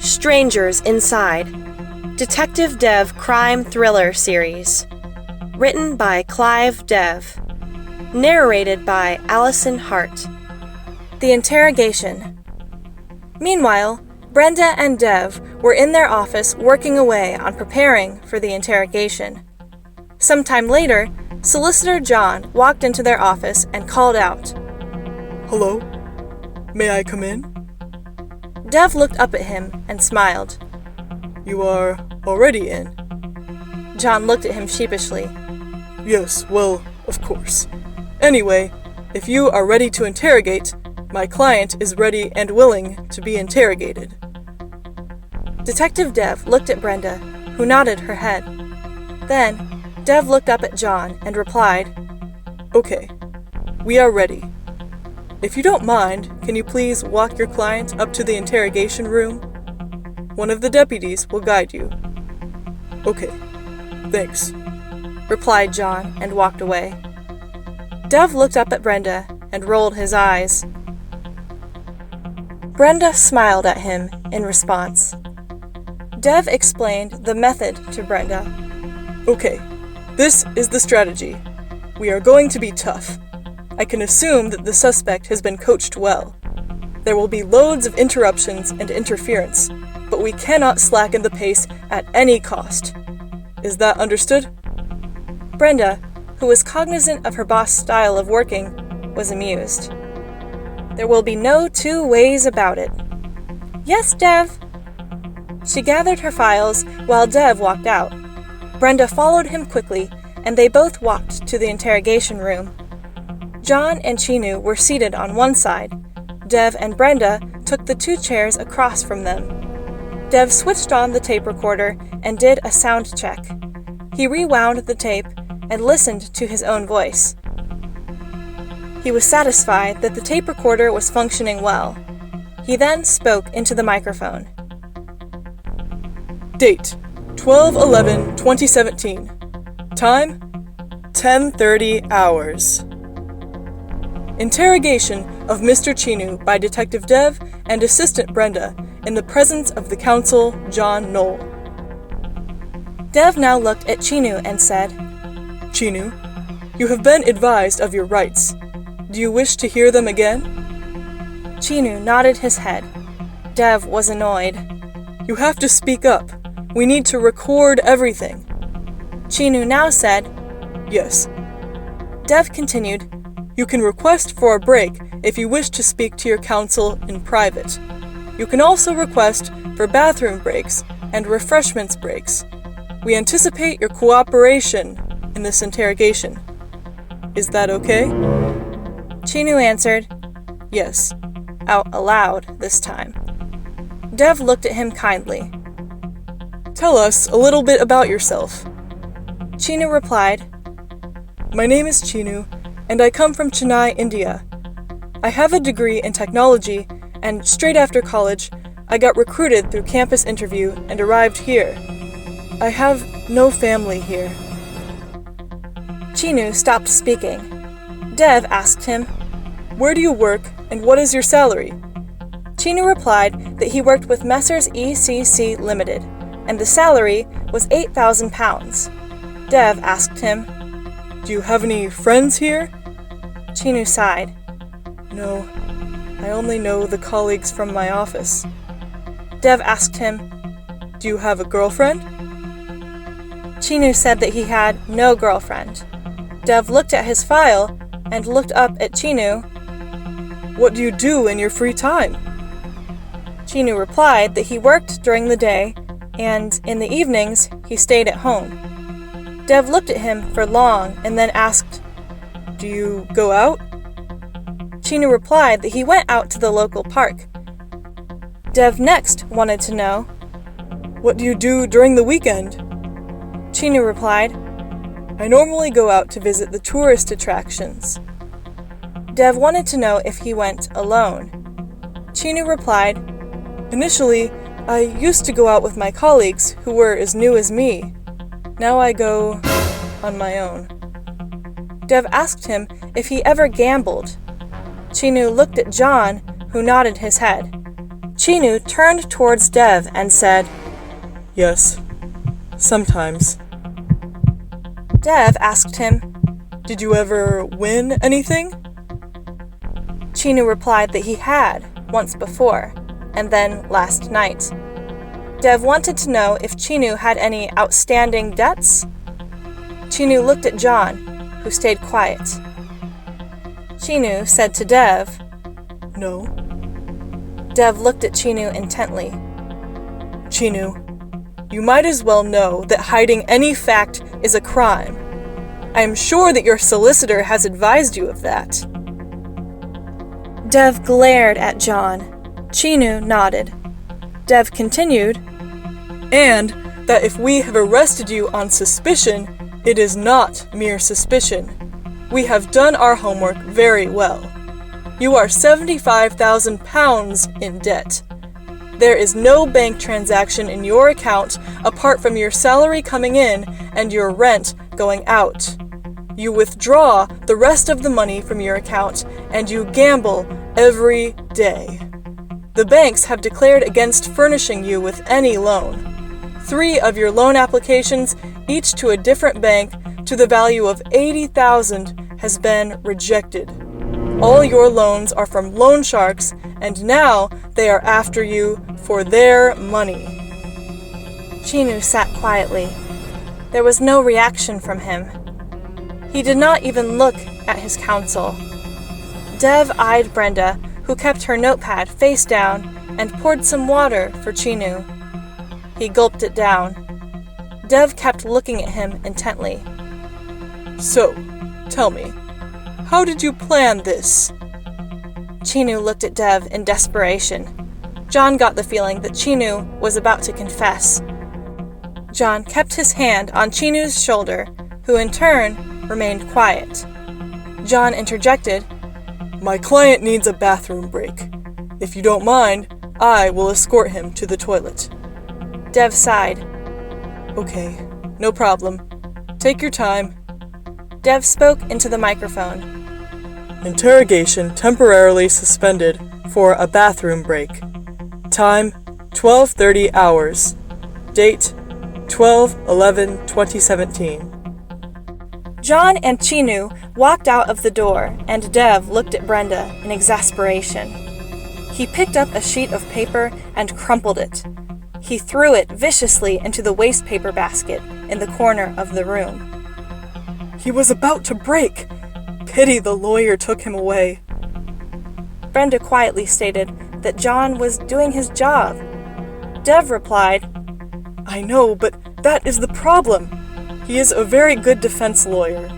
Strangers Inside, Detective Dev Crime Thriller Series. Written by CLIVE Dev. Narrated by Allison Hart. The Interrogation. Meanwhile, Brenda and Dev were in their office working away on preparing for the interrogation. Sometime later, Solicitor John walked into their office and called out, "Hello? May I come in?" Dev looked up at him and smiled. "You are already in?" John looked at him sheepishly. "Yes, well, of course. Anyway, if you are ready to interrogate, my client is ready and willing to be interrogated." Detective Dev looked at Brenda, who nodded her head. Then, Dev looked up at John and replied, "Okay, we are ready. If you don't mind, can you please walk your client up to the interrogation room? One of the deputies will guide you." "Okay, thanks," replied John and walked away. Dev looked up at Brenda and rolled his eyes. Brenda smiled at him in response. Dev explained the method to Brenda. "Okay, this is the strategy. We are going to be tough. I can assume that the suspect has been coached well. There will be loads of interruptions and interference, but we cannot slacken the pace at any cost. Is that understood?" Brenda, who was cognizant of her boss' style of working, was amused. "There will be no two ways about it." "Yes, Dev." She gathered her files while Dev walked out. Brenda followed him quickly, and they both walked to the interrogation room. John and Chinu were seated on one side. Dev and Brenda took the two chairs across from them. Dev switched on the tape recorder and did a sound check. He rewound the tape and listened to his own voice. He was satisfied that the tape recorder was functioning well. He then spoke into the microphone. Date: 12/11/2017. Time: 10:30 hours. Interrogation of Mr. Chinu by Detective Dev and Assistant Brenda in the presence of the counsel, John Knoll. Dev now looked at Chinu and said, "Chinu, you have been advised of your rights. Do you wish to hear them again?" Chinu nodded his head. Dev was annoyed. "You have to speak up. We need to record everything." Chinu now said, "Yes." Dev continued, "You can request for a break if you wish to speak to your counsel in private. You can also request for bathroom breaks and refreshments breaks. We anticipate your cooperation in this interrogation. Is that okay?" Chinu answered, "Yes," out aloud this time. Dev looked at him kindly. "Tell us a little bit about yourself." Chinu replied, "My name is Chinu, and I come from Chennai, India. I have a degree in technology, and straight after college, I got recruited through campus interview and arrived here. I have no family here." Chinu stopped speaking. Dev asked him, "Where do you work, and what is your salary?" Chinu replied that he worked with Messrs. ECC Limited, and the salary was £8,000. Dev asked him, "Do you have any friends here?" Chinu sighed. "No, I only know the colleagues from my office." Dev asked him, "Do you have a girlfriend?" Chinu said that he had no girlfriend. Dev looked at his file and looked up at Chinu. "What do you do in your free time?" Chinu replied that he worked during the day, and in the evenings he stayed at home. Dev looked at him for long and then asked, "Do you go out?" Chinu replied that he went out to the local park. Dev next wanted to know, "What do you do during the weekend?" Chinu replied, "I normally go out to visit the tourist attractions." Dev wanted to know if he went alone. Chinu replied, "Initially, I used to go out with my colleagues who were as new as me. Now I go on my own." Dev asked him if he ever gambled. Chinu looked at John, who nodded his head. Chinu turned towards Dev and said, Yes, sometimes. Dev asked him, Did you ever win anything? Chinu replied that he had, once before, and then last night. Dev wanted to know if Chinu had any outstanding debts. Chinu looked at John, who stayed quiet. Chinu said to Dev, No. Dev looked at Chinu intently. Chinu, you might as well know that hiding any fact is a crime. I am sure that your solicitor has advised you of that. Dev glared at John. Chinu nodded. Dev continued, And that if we have arrested you on suspicion, it is not mere suspicion. We have done our homework very well. You are £75,000 in debt. There is no bank transaction in your account apart from your salary coming in and your rent going out. You withdraw the rest of the money from your account and you gamble every day. The banks have declared against furnishing you with any loan. 3 of your loan applications, each to a different bank, to the value of $80,000 has been rejected. All your loans are from loan sharks, and now they are after you for their money. Chinu sat quietly. There was no reaction from him. He did not even look at his counsel. Dev eyed Brenda, who kept her notepad face down, and poured some water for Chinu. He gulped it down. Dev kept looking at him intently. So, tell me, how did you plan this? Chinu looked at Dev in desperation. John got the feeling that Chinu was about to confess. John kept his hand on Chinu's shoulder, who in turn remained quiet. John interjected, My client needs a bathroom break. If you don't mind, I will escort him to the toilet. Dev sighed. Okay, no problem. Take your time. Dev spoke into the microphone. Interrogation temporarily suspended for a bathroom break. Time 12:30 hours. Date 12/11/2017. John and Chinu walked out of the door, and Dev looked at Brenda in exasperation. He picked up a sheet of paper and crumpled it. He threw it viciously into the waste paper basket in the corner of the room. He was about to break. Pity the lawyer took him away. Brenda quietly stated that John was doing his job. Dev replied, I know, but that is the problem. He is a very good defense lawyer.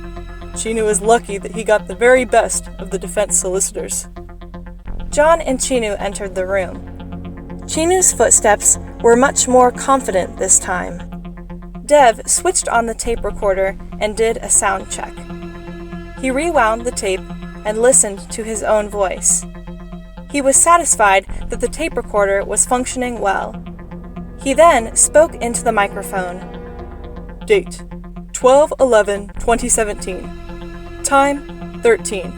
Chinu is lucky that he got the very best of the defense solicitors. John and Chinu entered the room. Chinu's footsteps were much more confident this time. Dev switched on the tape recorder and did a sound check. He rewound the tape and listened to his own voice. He was satisfied that the tape recorder was functioning well. He then spoke into the microphone. Date 12/11/2017. Time 13.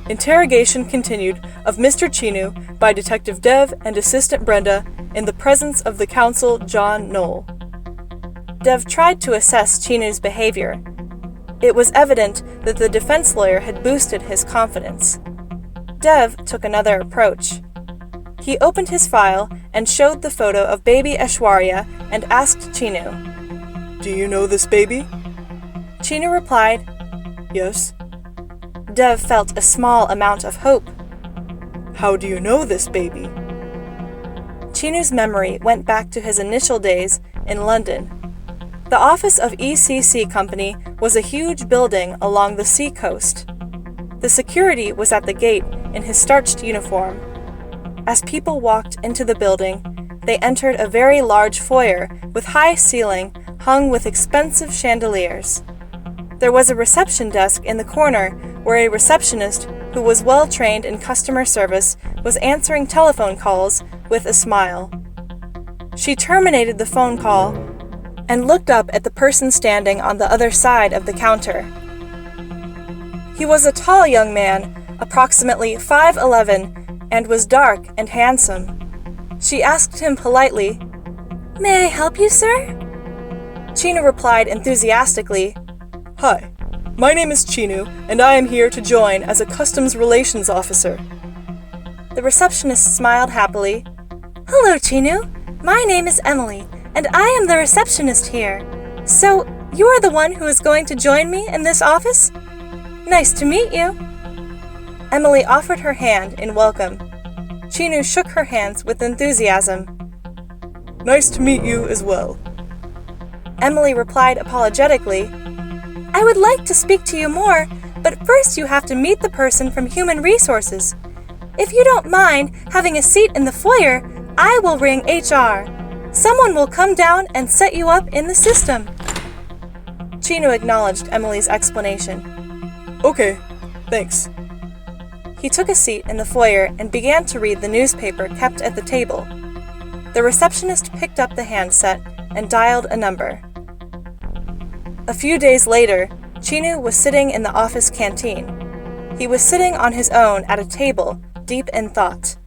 Interrogation continued of Mr. Chinu by Detective Dev and Assistant Brenda in the presence of the counsel John Knoll. Dev tried to assess Chinu's behavior. It was evident that the defense lawyer had boosted his confidence. Dev took another approach. He opened his file and showed the photo of baby Aishwarya and asked Chinu. Do you know this baby? Chinu replied, Yes. Dev felt a small amount of hope. How do you know this baby? Chinu's memory went back to his initial days in London. The office of ECC Company was a huge building along the sea coast. The security was at the gate in his starched uniform. As people walked into the building, they entered a very large foyer with high ceiling hung with expensive chandeliers. There was a reception desk in the corner where a receptionist who was well trained in customer service was answering telephone calls with a smile. She terminated the phone call and looked up at the person standing on the other side of the counter. He was a tall young man, approximately 5'11", and was dark and handsome. She asked him politely, "May I help you, sir?" Chinu replied enthusiastically, "Hi, my name is Chinu, and I am here to join as a customs relations officer." The receptionist smiled happily. "Hello, Chinu. My name is Emily, and I am the receptionist here. So, you are the one who is going to join me in this office? Nice to meet you." Emily offered her hand in welcome. Chinu shook her hands with enthusiasm. "Nice to meet you as well." Emily replied apologetically, "I would like to speak to you more, but first you have to meet the person from Human Resources. If you don't mind having a seat in the foyer, I will ring HR. Someone will come down and set you up in the system." Chinu acknowledged Emily's explanation. "Okay, thanks." He took a seat in the foyer and began to read the newspaper kept at the table. The receptionist picked up the handset and dialed a number. A few days later, Chinu was sitting in the office canteen. He was sitting on his own at a table, deep in thought.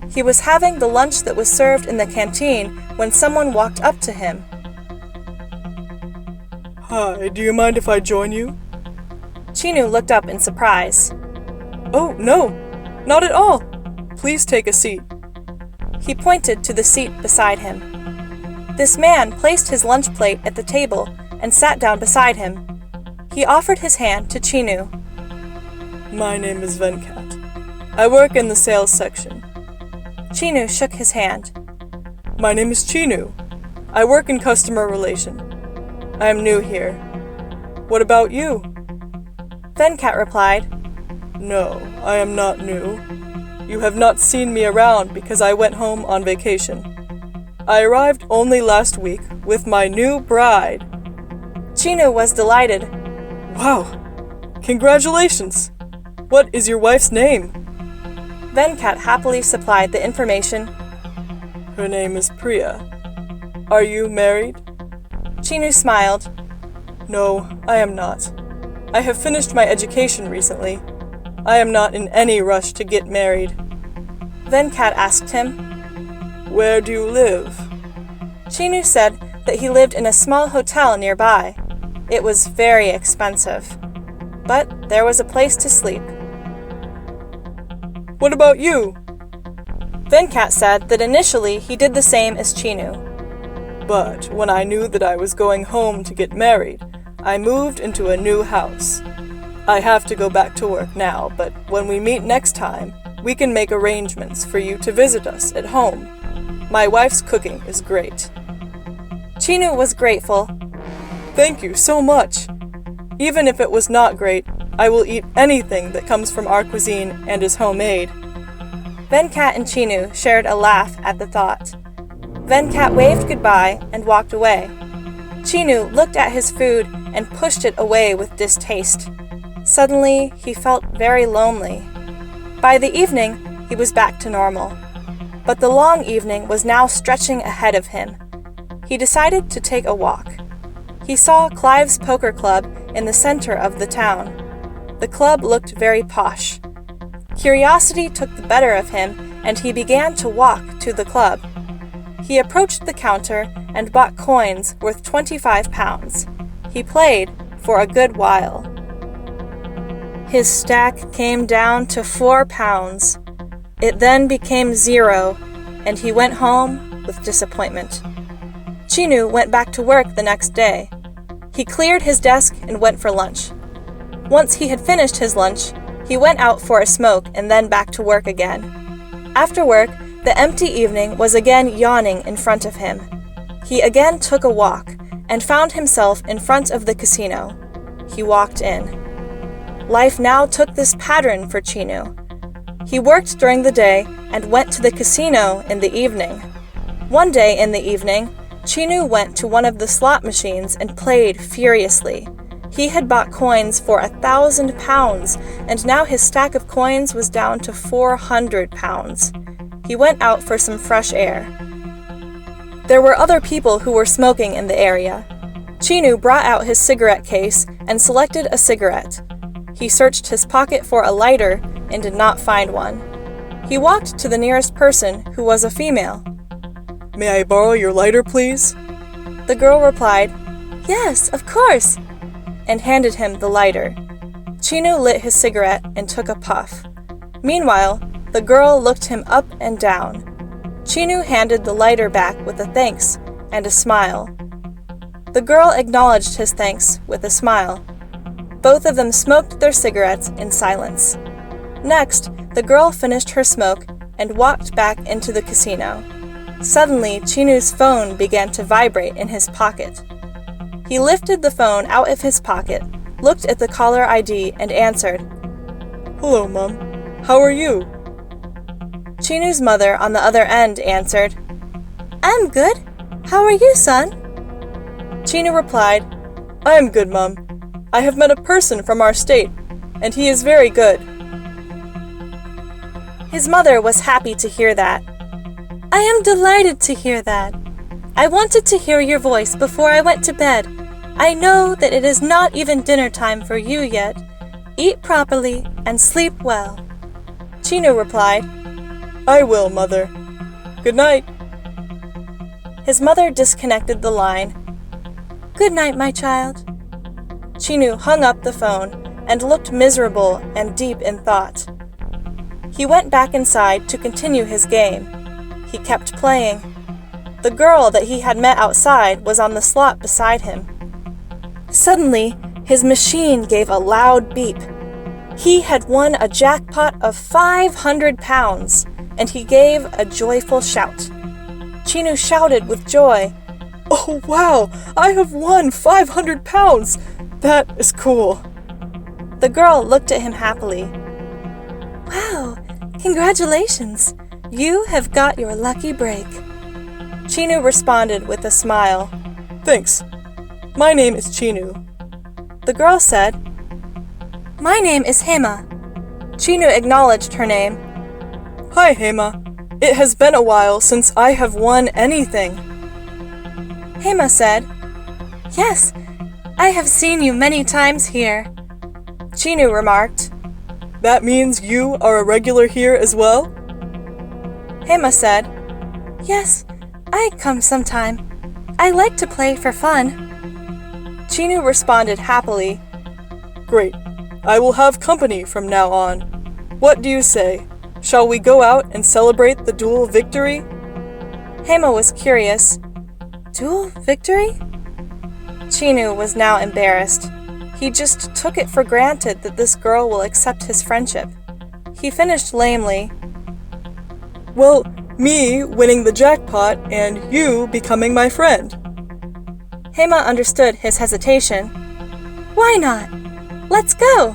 He was having the lunch that was served in the canteen when someone walked up to him. "Hi, do you mind if I join you?" Chinu looked up in surprise. "Oh, no, not at all. Please take a seat." He pointed to the seat beside him. This man placed his lunch plate at the table and sat down beside him. He offered his hand to Chinu. "My name is Venkat. I work in the sales section." Chinu shook his hand. "My name is Chinu. I work in customer relation. I am new here. What about you?" Venkat replied, "No, I am not new. You have not seen me around because I went home on vacation. I arrived only last week with my new bride." Chinu was delighted. "Wow! Congratulations! What is your wife's name?" Venkat happily supplied the information. "Her name is Priya. Are you married?" Chinu smiled. "No, I am not. I have finished my education recently. I am not in any rush to get married." Venkat asked him, "Where do you live?" Chinu said that he lived in a small hotel nearby. It was very expensive, but there was a place to sleep. "What about you?" Venkat said that initially he did the same as Chinu. "But when I knew that I was going home to get married, I moved into a new house. I have to go back to work now, but when we meet next time, we can make arrangements for you to visit us at home. My wife's cooking is great." Chinu was grateful. "Thank you so much. Even if it was not great, I will eat anything that comes from our cuisine and is homemade." Venkat and Chinu shared a laugh at the thought. Venkat waved goodbye and walked away. Chinu looked at his food and pushed it away with distaste. Suddenly, he felt very lonely. By the evening, he was back to normal. But the long evening was now stretching ahead of him. He decided to take a walk. He saw Clive's poker club in the center of the town. The club looked very posh. Curiosity took the better of him, and he began to walk to the club. He approached the counter and bought coins worth 25 pounds. He played for a good while. His stack came down to 4 pounds. It then became 0, and he went home with disappointment. Chinu went back to work the next day. He cleared his desk and went for lunch. Once he had finished his lunch, he went out for a smoke and then back to work again. After work, the empty evening was again yawning in front of him. He again took a walk and found himself in front of the casino. He walked in. Life now took this pattern for Chinu. He worked during the day and went to the casino in the evening. One day in the evening, Chinu went to one of the slot machines and played furiously. He had bought coins for 1,000 pounds, and now his stack of coins was down to 400 pounds. He went out for some fresh air. There were other people who were smoking in the area. Chinu brought out his cigarette case and selected a cigarette. He searched his pocket for a lighter and did not find one. He walked to the nearest person, who was a female. May I borrow your lighter, please? The girl replied, "Yes, of course," and handed him the lighter. Chinu lit his cigarette and took a puff. Meanwhile, the girl looked him up and down. Chinu handed the lighter back with a thanks and a smile. The girl acknowledged his thanks with a smile. Both of them smoked their cigarettes in silence. Next, the girl finished her smoke and walked back into the casino. Suddenly, Chinu's phone began to vibrate in his pocket. He lifted the phone out of his pocket, looked at the caller ID, and answered. "Hello, Mom. How are you?" Chinu's mother on the other end answered, "I'm good. How are you, son?" Chinu replied, "I am good, Mom. I have met a person from our state, and he is very good." His mother was happy to hear that. "I am delighted to hear that. I wanted to hear your voice before I went to bed. I know that it is not even dinner time for you yet. Eat properly and sleep well." Chinu replied, "I will, Mother. Good night." His mother disconnected the line. "Good night, my child." Chinu hung up the phone and looked miserable and deep in thought. He went back inside to continue his game. He kept playing. The girl that he had met outside was on the slot beside him. Suddenly, his machine gave a loud beep. He had won a jackpot of 500 pounds, and he gave a joyful shout. Chinu shouted with joy, "Oh, wow! I have won 500 pounds! That is cool." The girl looked at him happily. "Wow! Congratulations! You have got your lucky break." Chinu responded with a smile. "Thanks. My name is Chinu." The girl said, "My name is Hema." Chinu acknowledged her name. "Hi, Hema. It has been a while since I have won anything." Hema said, "Yes, I have seen you many times here." Chinu remarked, "That means you are a regular here as well?" Hema said, "Yes, I come sometime. I like to play for fun." Chinu responded happily, "Great. I will have company from now on. What do you say? Shall we go out and celebrate the duel victory?" Hema was curious. Duel victory? Chinu was now embarrassed. He just took it for granted that this girl will accept his friendship. He finished lamely, "Well, me winning the jackpot and you becoming my friend." Hema understood his hesitation. "Why not? Let's go!"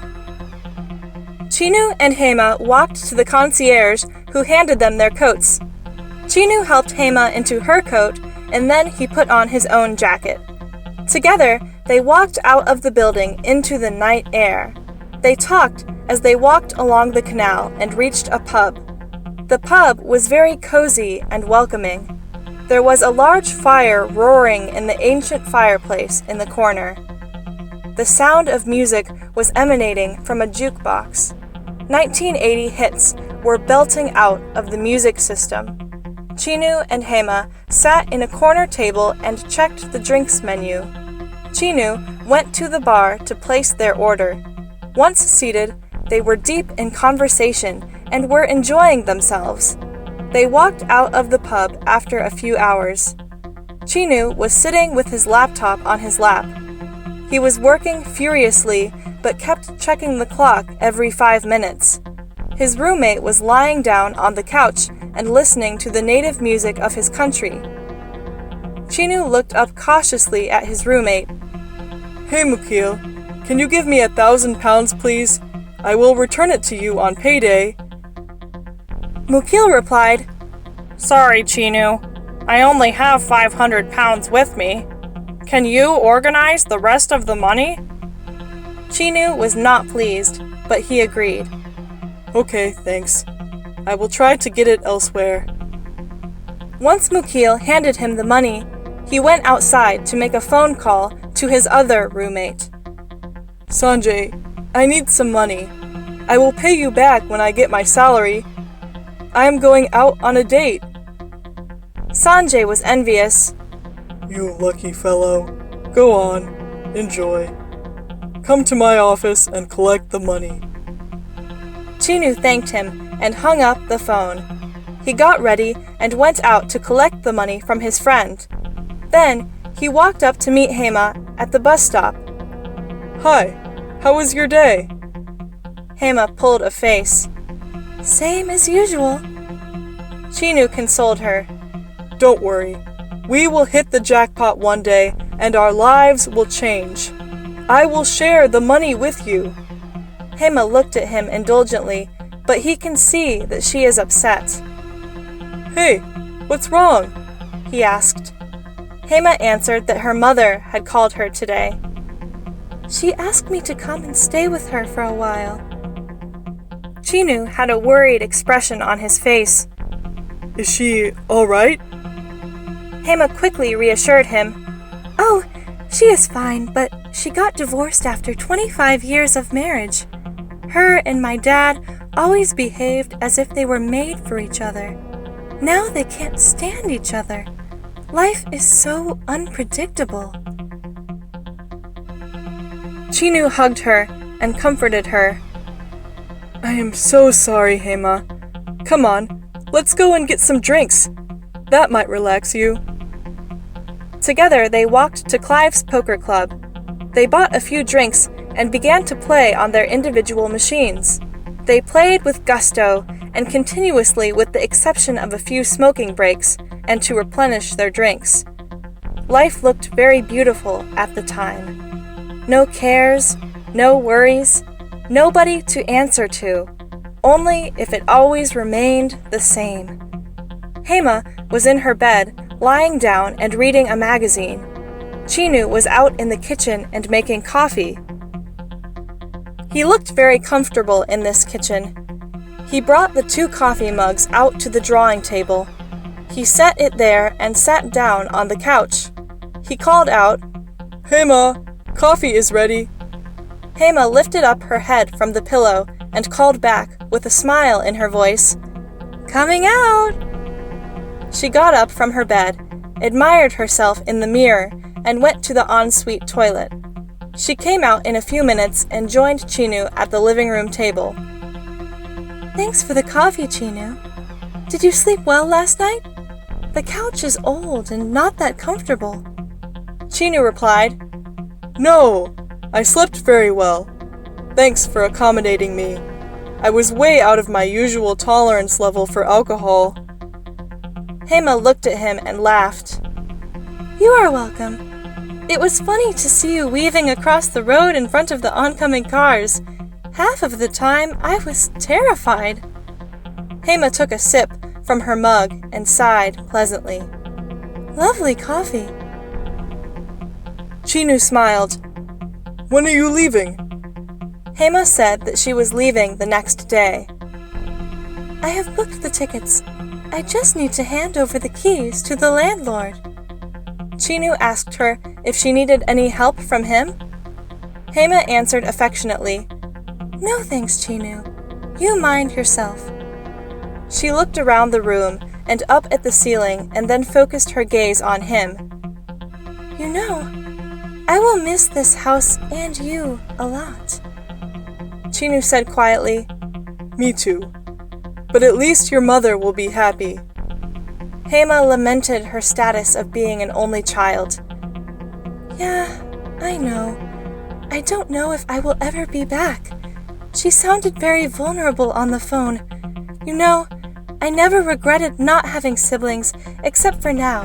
Chinu and Hema walked to the concierge, who handed them their coats. Chinu helped Hema into her coat, and then he put on his own jacket. Together, they walked out of the building into the night air. They talked as they walked along the canal and reached a pub. The pub was very cozy and welcoming. There was a large fire roaring in the ancient fireplace in the corner. The sound of music was emanating from a jukebox. 1980 hits were belting out of the music system. Chinu and Hema sat in a corner table and checked the drinks menu. Chinu went to the bar to place their order. Once seated, they were deep in conversation and were enjoying themselves. They walked out of the pub after a few hours. Chinu was sitting with his laptop on his lap. He was working furiously, but kept checking the clock every 5 minutes. His roommate was lying down on the couch and listening to the native music of his country. Chinu looked up cautiously at his roommate. "Hey, Mukil, can you give me 1,000 pounds, please? I will return it to you on payday." Mukil replied, "Sorry, Chinu. I only have 500 pounds with me. Can you organize the rest of the money?" Chinu was not pleased, but he agreed. "Okay, thanks. I will try to get it elsewhere." Once Mukil handed him the money, he went outside to make a phone call to his other roommate. "Sanjay, I need some money. I will pay you back when I get my salary." I am going out on a date." Sanjay was envious. "You lucky fellow. Go on, enjoy. Come to my office and collect the money." Chinu thanked him and hung up the phone. He got ready and went out to collect the money from his friend. Then he walked up to meet Hema at the bus stop. "Hi, how was your day?" Hema pulled a face. "Same as usual." Chinu consoled her. "Don't worry. We will hit the jackpot one day and our lives will change. I will share the money with you." Hema looked at him indulgently, but he can see that she is upset. "Hey, what's wrong?" he asked. Hema answered that her mother had called her today. "She asked me to come and stay with her for a while." Chinu had a worried expression on his face. "Is she all right?" Hema quickly reassured him. "Oh, she is fine, but she got divorced after 25 years of marriage. Her and my dad always behaved as if they were made for each other. Now they can't stand each other. Life is so unpredictable." Chinu hugged her and comforted her. "I am so sorry, Hema. Come on, let's go and get some drinks. That might relax you." Together they walked to Clive's poker club. They bought a few drinks and began to play on their individual machines. They played with gusto and continuously with the exception of a few smoking breaks and to replenish their drinks. Life looked very beautiful at the time. No cares, no worries, nobody to answer to, only if it always remained the same. Hema was in her bed, lying down and reading a magazine. Chinu was out in the kitchen and making coffee. He looked very comfortable in this kitchen. He brought the 2 coffee mugs out to the drawing table. He set it there and sat down on the couch. He called out, "Hema, coffee is ready." Hema lifted up her head from the pillow and called back with a smile in her voice, "Coming out!" She got up from her bed, admired herself in the mirror, and went to the ensuite toilet. She came out in a few minutes and joined Chinu at the living room table. "Thanks for the coffee, Chinu. Did you sleep well last night? The couch is old and not that comfortable." Chinu replied, "No, I slept very well. Thanks for accommodating me. I was way out of my usual tolerance level for alcohol." Hema looked at him and laughed. "You are welcome. It was funny to see you weaving across the road in front of the oncoming cars. Half of the time I was terrified." Hema took a sip from her mug and sighed pleasantly. "Lovely coffee." Chinu smiled. "When are you leaving?" Hema said that she was leaving the next day. "I have booked the tickets. I just need to hand over the keys to the landlord." Chinu asked her if she needed any help from him. Hema answered affectionately, "No thanks, Chinu. You mind yourself." She looked around the room and up at the ceiling and then focused her gaze on him. "You know, I will miss this house and you a lot." Chinu said quietly, "Me too. But at least your mother will be happy." Hema lamented her status of being an only child. "Yeah, I know. I don't know if I will ever be back. She sounded very vulnerable on the phone. You know, I never regretted not having siblings, except for now.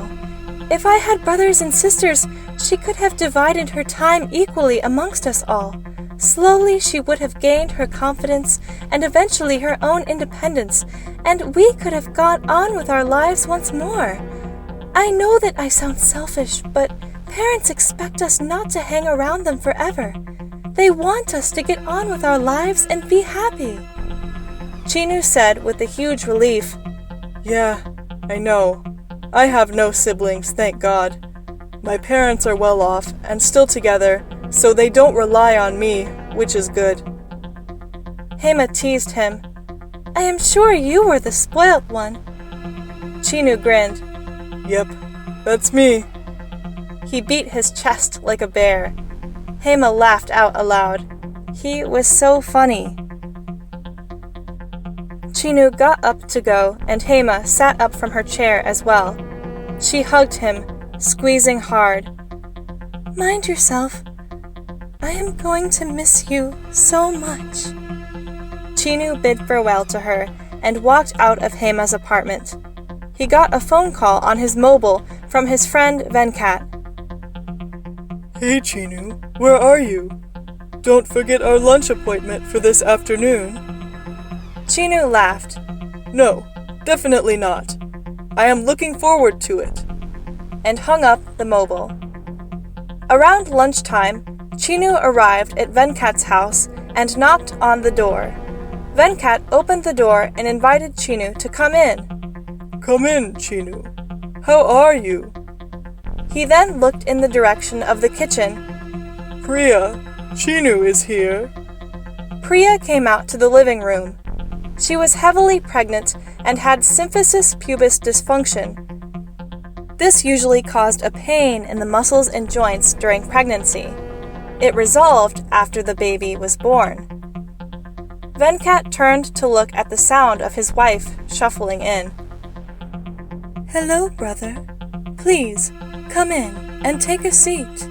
If I had brothers and sisters, she could have divided her time equally amongst us all. Slowly she would have gained her confidence and eventually her own independence, and we could have gone on with our lives once more. I know that I sound selfish, but parents expect us not to hang around them forever. They want us to get on with our lives and be happy." Chinu said with a huge relief, "Yeah, I know. I have no siblings, thank God. My parents are well off and still together, so they don't rely on me, which is good." Hema teased him, I am sure you were the spoilt one. Chinu grinned. Yep, that's me. He beat his chest like a bear. Hema laughed out aloud. He was so funny. Chinu got up to go, and Hema sat up from her chair as well. She hugged him, squeezing hard. Mind yourself. I am going to miss you so much. Chinu bid farewell to her and walked out of Hema's apartment. He got a phone call on his mobile from his friend Venkat. Hey Chinu, where are you? Don't forget our lunch appointment for this afternoon. Chinu laughed. No, definitely not. I am looking forward to it. And hung up the mobile. Around lunchtime, Chinu arrived at Venkat's house and knocked on the door. Venkat opened the door and invited Chinu to come in. Come in, Chinu. How are you? He then looked in the direction of the kitchen. Priya, Chinu is here. Priya came out to the living room. She was heavily pregnant and had symphysis pubis dysfunction. This usually caused a pain in the muscles and joints during pregnancy. It resolved after the baby was born. Venkat turned to look at the sound of his wife shuffling in. Hello, brother. Please, come in and take a seat.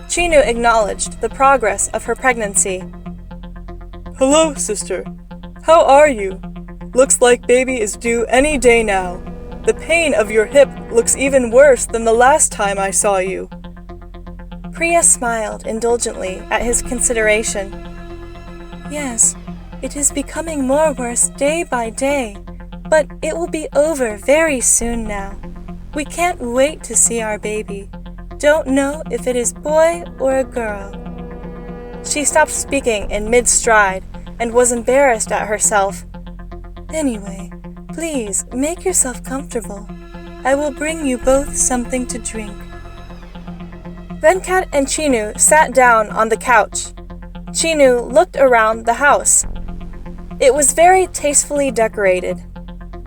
Chinu acknowledged the progress of her pregnancy. Hello, sister. How are you? Looks like baby is due any day now. The pain of your hip looks even worse than the last time I saw you. Priya smiled indulgently at his consideration. Yes, it is becoming more worse day by day, but it will be over very soon now. We can't wait to see our baby. Don't know if it is boy or a girl. She stopped speaking in mid-stride and was embarrassed at herself. Anyway, please make yourself comfortable. I will bring you both something to drink. Venkat and Chinu sat down on the couch. Chinu looked around the house. It was very tastefully decorated.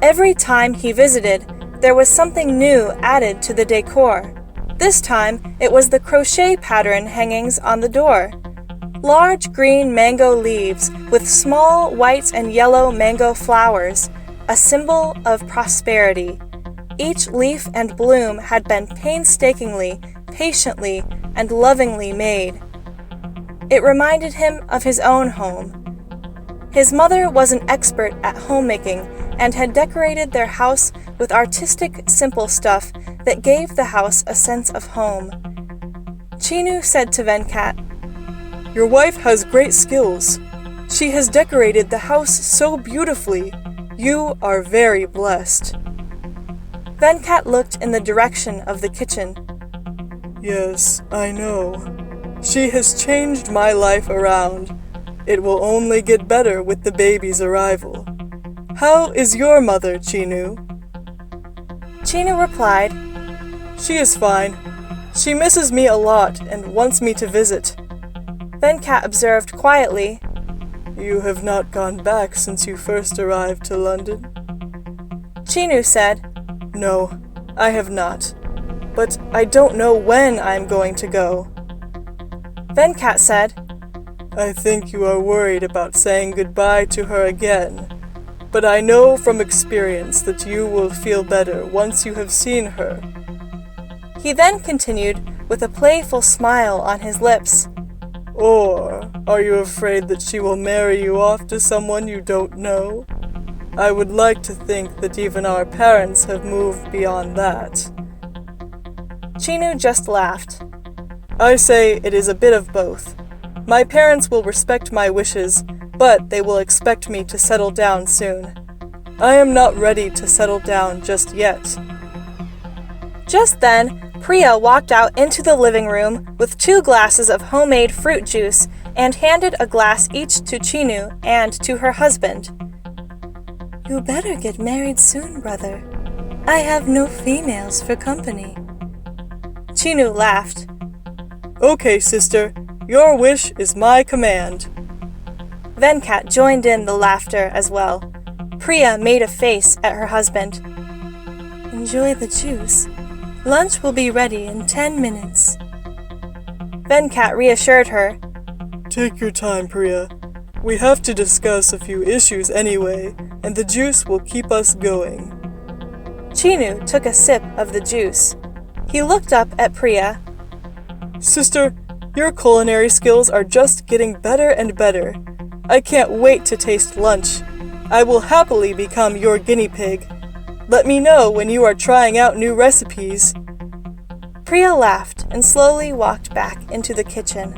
Every time he visited, there was something new added to the decor. This time, it was the crochet pattern hangings on the door. Large green mango leaves with small white and yellow mango flowers, a symbol of prosperity. Each leaf and bloom had been painstakingly, patiently, and lovingly made. It reminded him of his own home. His mother was an expert at homemaking and had decorated their house with artistic, simple stuff that gave the house a sense of home. Chinu said to Venkat, Your wife has great skills. She has decorated the house so beautifully. You are very blessed. Venkat looked in the direction of the kitchen. Yes, I know. She has changed my life around. It will only get better with the baby's arrival. How is your mother, Chinu? Chinu replied, She is fine. She misses me a lot and wants me to visit. Venkat observed quietly, You have not gone back since you first arrived to London? Chinu said, No, I have not. But I don't know when I am going to go. Venkat said, I think you are worried about saying goodbye to her again. But I know from experience that you will feel better once you have seen her. He then continued with a playful smile on his lips. Or are you afraid that she will marry you off to someone you don't know? I would like to think that even our parents have moved beyond that. Chinu just laughed. I say it is a bit of both. My parents will respect my wishes, but they will expect me to settle down soon. I am not ready to settle down just yet. Just then, Priya walked out into the living room with 2 glasses of homemade fruit juice and handed a glass each to Chinu and to her husband. You better get married soon, brother. I have no females for company. Chinu laughed. Okay, sister, your wish is my command. Venkat joined in the laughter as well. Priya made a face at her husband. Enjoy the juice. Lunch will be ready in 10 minutes. Venkat reassured her. Take your time, Priya. We have to discuss a few issues anyway, and the juice will keep us going. Chinu took a sip of the juice. He looked up at Priya. Sister, your culinary skills are just getting better and better. I can't wait to taste lunch. I will happily become your guinea pig. Let me know when you are trying out new recipes. Priya laughed and slowly walked back into the kitchen.